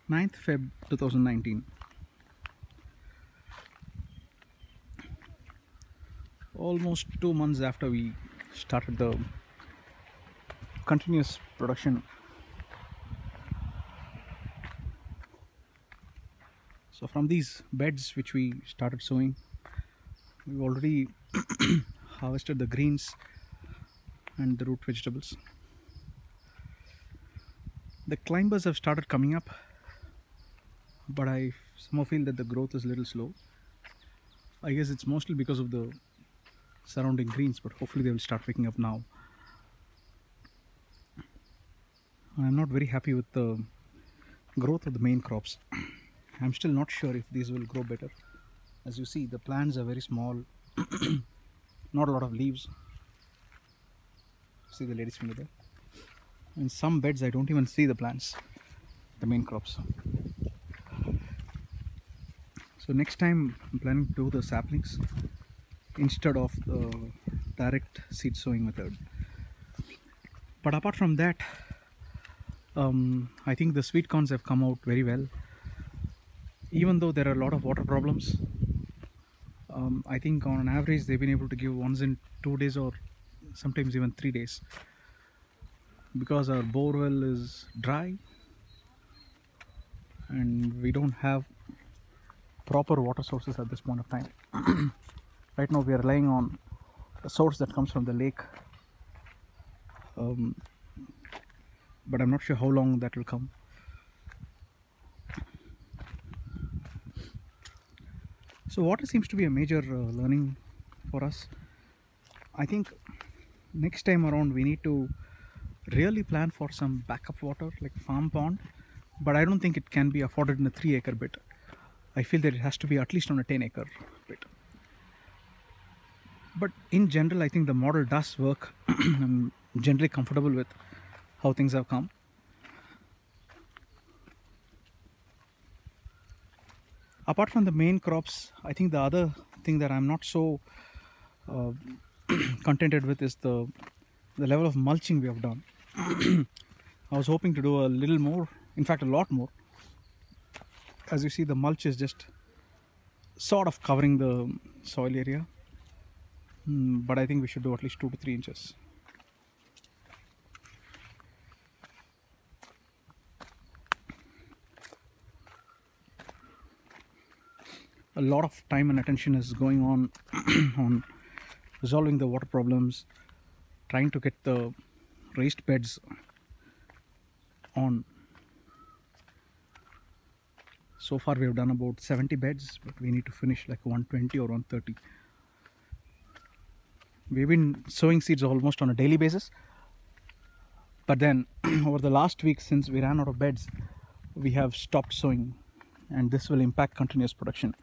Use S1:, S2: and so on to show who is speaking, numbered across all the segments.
S1: 9th Feb 2019. Almost 2 months after we started the continuous production. So from these beds which we started sowing, we've already harvested the greens and the root vegetables. The climbers have started coming up, but I somehow feel that the growth is a little slow. I guess it's mostly because of the surrounding greens, but hopefully they will start picking up now. I'm not very happy with the growth of the main crops. I'm still not sure if these will grow better. As you see, the plants are very small, not a lot of leaves. See the lady's finger there. In some beds I don't even see the plants, the main crops. So next time I'm planning to do the saplings instead of the direct seed sowing method. But apart from that, I think the sweet corns have come out very well. Even though there are a lot of water problems, I think on an average they've been able to give once in 2 days or sometimes even 3 days. Because our borewell is dry and we don't have proper water sources at this point of time. Right now we are relying on a source that comes from the lake, but I'm not sure how long that will come. So water seems to be a major learning for us. I think next time around we need to really plan for some backup water like farm pond, but I don't think it can be afforded in a 3-acre bit. I feel that it has to be at least on a 10-acre bit. But in general, I think the model does work. I'm generally comfortable with how things have come. Apart from the main crops, I think the other thing that I'm not so contented with is the level of mulching we have done. I was hoping to do a little more, in fact a lot more. As you see, the mulch is just sort of covering the soil area, but I think we should do at least 2 to 3 inches. A lot of time and attention is going on on resolving the water problems, trying to get the raised beds on. So far we have done about 70 beds, but we need to finish like 120 or 130. We've been sowing seeds almost on a daily basis, but then over the last week, since we ran out of beds, we have stopped sowing, and this will impact continuous production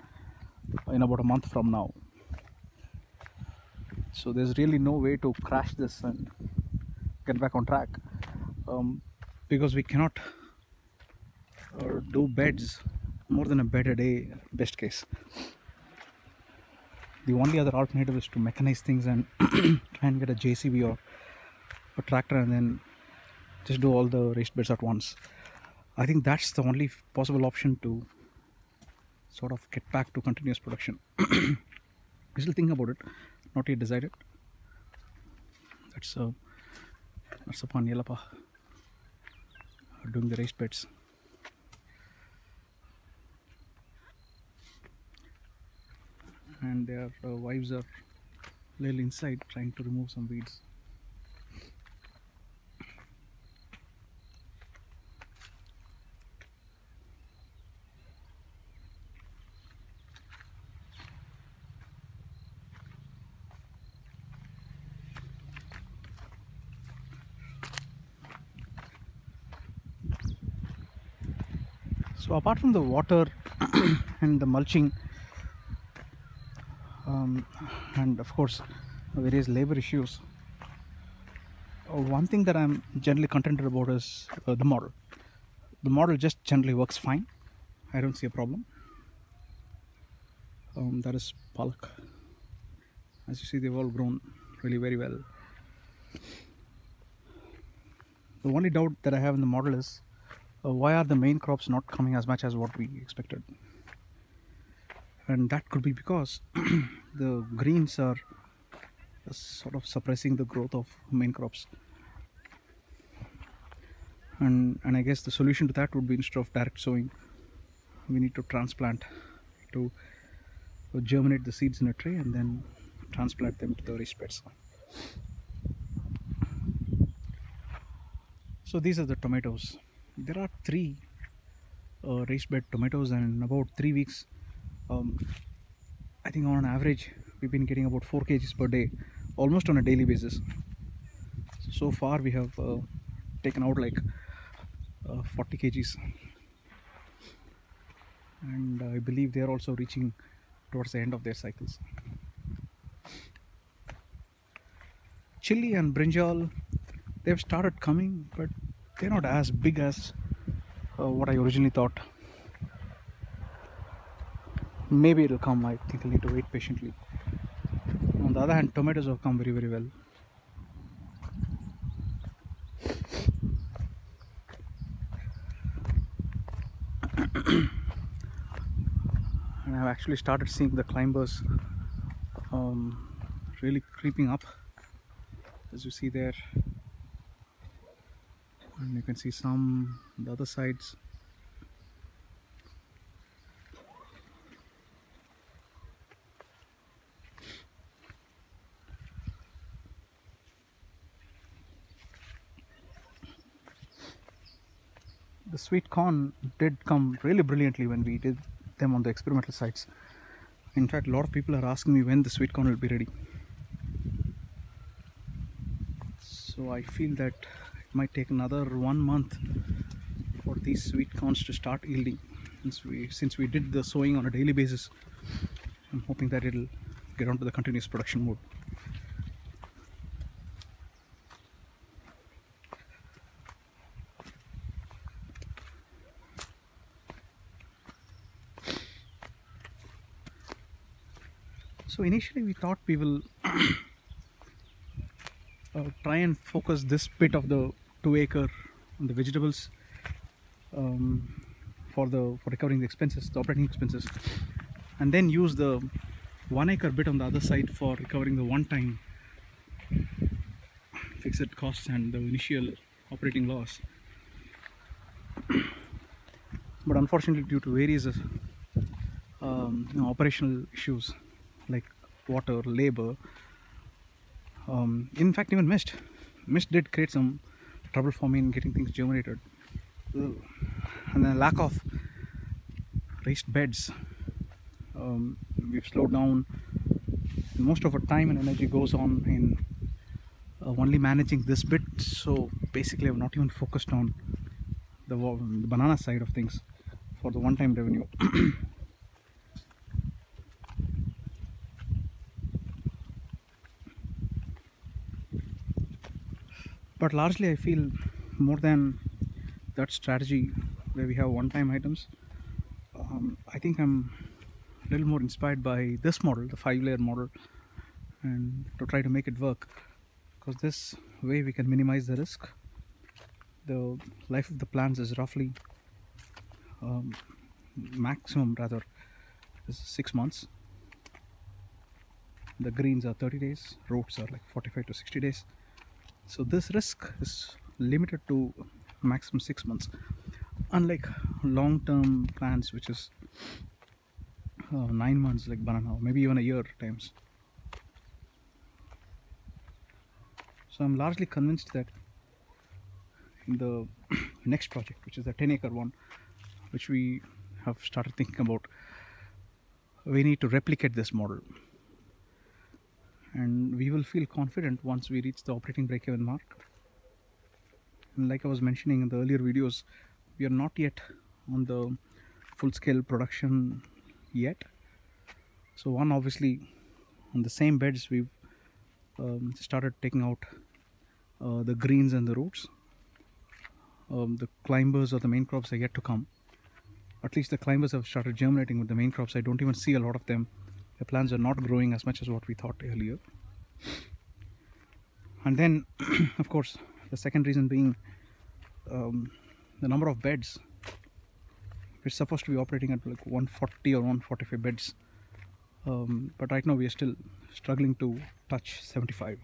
S1: in about a month from now. So there's really no way to crash this and get back on track, because we cannot do beds more than a bed a day, best case. The only other alternative is to mechanize things and try and get a JCB or a tractor and then just do all the raised beds at once. I think that's the only possible option to sort of get back to continuous production. I'm still thinking about it, not yet decided. That's upon Yelapa doing the raised beds. And their wives are a little inside trying to remove some weeds. So apart from the water and the mulching, and of course various labor issues, one thing that I'm generally contented about is the model. The model just generally works fine. I don't see a problem. That is palak. As you see, they've all grown really very well. The only doubt that I have in the model is why are the main crops not coming as much as what we expected? And that could be because the greens are sort of suppressing the growth of main crops. And I guess the solution to that would be, instead of direct sowing, we need to transplant, to germinate the seeds in a tray and then transplant them to the raised beds. So these are the tomatoes. There are 3 raised bed tomatoes, and in about 3 weeks, I think on average we've been getting about 4 kgs per day, almost on a daily basis. So far we have taken out like 40 kgs, and I believe they are also reaching towards the end of their cycles. Chili and brinjal, they've started coming, but they're not as big as what I originally thought. Maybe it'll come. I think I'll need to wait patiently. On the other hand, tomatoes have come very, very well. And I've actually started seeing the climbers really creeping up, as you see there. And you can see some on the other sides. The sweet corn did come really brilliantly when we did them on the experimental sites. In fact, a lot of people are asking me when the sweet corn will be ready. So I feel that it might take another 1 month for these sweet corns to start yielding. Since we did the sowing on a daily basis, I'm hoping that it'll get onto the continuous production mode. So initially we thought we will try and focus this bit of the 2 acre on the vegetables for recovering the expenses, the operating expenses, and then use the 1 acre bit on the other side for recovering the one-time fixed costs and the initial operating loss. But unfortunately, due to various operational issues like water, labor, in fact even mist did create some trouble for me in getting things germinated, and then lack of raised beds. We've slowed down. Most of our time and energy goes on in only managing this bit, so basically I've not even focused on the banana side of things for the one-time revenue. But largely I feel, more than that strategy where we have one-time items, I think I'm a little more inspired by this model, the 5-layer model, and to try to make it work, because this way we can minimize the risk. The life of the plants is roughly maximum rather is 6 months. The greens are 30 days, roots are like 45 to 60 days. So this risk is limited to maximum 6 months, unlike long-term plants, which is 9 months, like banana, or maybe even a year at times. So I'm largely convinced that in the next project, which is the 10-acre one, which we have started thinking about, we need to replicate this model, and we will feel confident once we reach the operating break-even mark. And like I was mentioning in the earlier videos, we are not yet on the full-scale production yet. So one, obviously on the same beds we've started taking out the greens and the roots. The climbers or the main crops are yet to come. At least the climbers have started germinating, with the main crops I don't even see a lot of them. The plants are not growing as much as what we thought earlier. And then of course the second reason being the number of beds. We're supposed to be operating at like 140 or 145 beds, but right now we are still struggling to touch 75.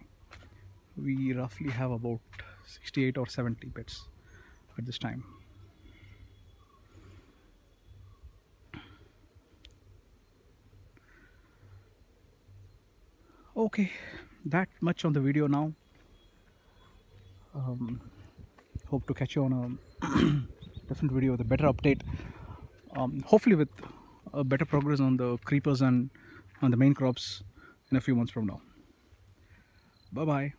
S1: We roughly have about 68 or 70 beds at this time. Okay, that much on the video now. Hope to catch you on a different video with a better update, hopefully with a better progress on the creepers and on the main crops in a few months from now. Bye bye.